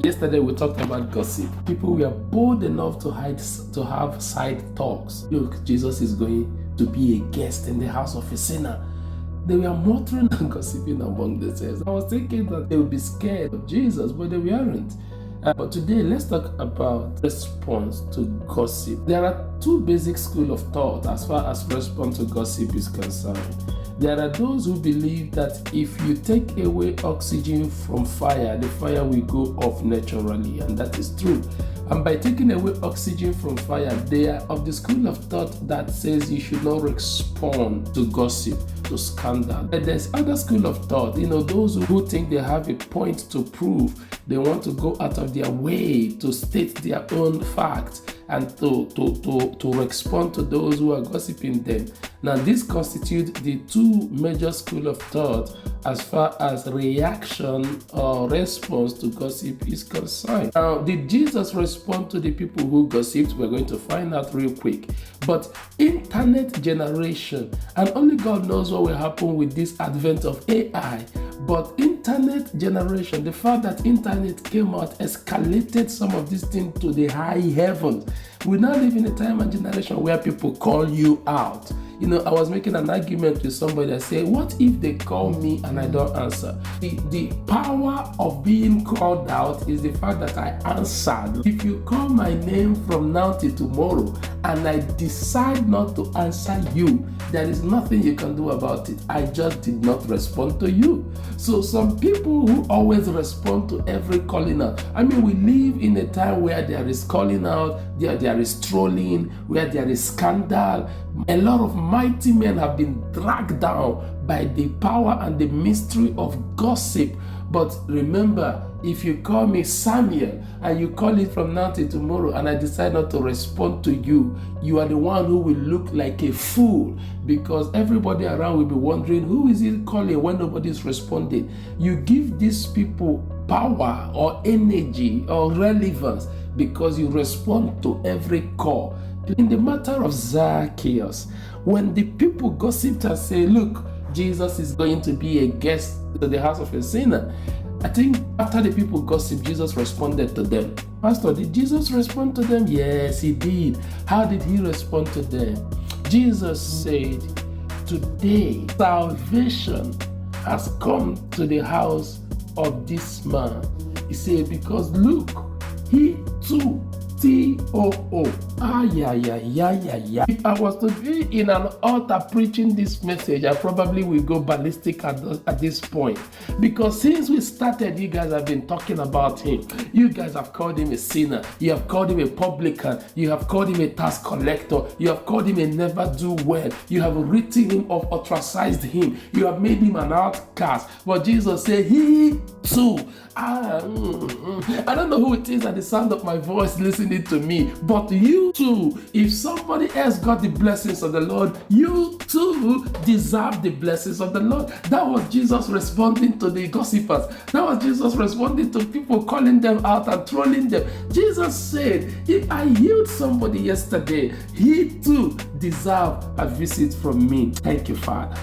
Yesterday we talked about gossip. People were bold enough to have side talks. Look, Jesus is going to be a guest in the house of a sinner. They were muttering and gossiping among themselves. I was thinking that they would be scared of Jesus, but they weren't. But today, let's talk about response to gossip. There are two basic schools of thought as far as response to gossip is concerned. There are those who believe that if you take away oxygen from fire, the fire will go off naturally, and that is true. And by taking away oxygen from fire, they are of the school of thought that says you should not respond to gossip, to scandal. But there's other school of thought, those who think they have a point to prove. They want to go out of their way to state their own facts and to respond to those who are gossiping them. Now, this constitutes the two major schools of thought as far as reaction or response to gossip is concerned. Now, did Jesus respond to the people who gossiped? We're going to find out real quick. But internet generation, and only God knows what will happen with this advent of AI, but internet generation, the fact that internet came out, escalated some of these things to the high heavens. We now live in a time and generation where people call you out. I was making an argument with somebody that said, what if they call me and I don't answer? The power of being called out is the fact that I answered. If you call my name from now till tomorrow and I decide not to answer you, there is nothing you can do about it. I just did not respond to you. So some people who always respond to every calling out. We live in a time where there is calling out, there is trolling, where there is scandal. A lot of mighty men have been dragged down by the power and the mystery of gossip. But remember, if you call me Samuel and you call it from now till tomorrow and I decide not to respond to you, you are the one who will look like a fool, because everybody around will be wondering, who is he calling when nobody is responding? You give these people power or energy or relevance because you respond to every call. In the matter of Zacchaeus, when the people gossiped and say, look, Jesus is going to be a guest to the house of a sinner, I think after the people gossiped, Jesus responded to them. Pastor, did Jesus respond to them? Yes, he did. How did he respond to them? Jesus said, today salvation has come to the house of this man. He said, because look, he too, T-O-O. If I was to be in an altar preaching this message, I probably will go ballistic at this point. Because since we started, you guys have been talking about him. You guys have called him a sinner. You have called him a publican. You have called him a tax collector. You have called him a never do well. You have written him off, ostracized him. You have made him an outcast. But Jesus said, he too. I don't know who it is at the sound of my voice listening to me, but you too, if somebody else got the blessings of the Lord, you too deserve the blessings of the Lord. That was Jesus responding to the gossipers. That was Jesus responding to people calling them out and trolling them. Jesus said, if I healed somebody yesterday, he too deserves a visit from me. Thank you, Father.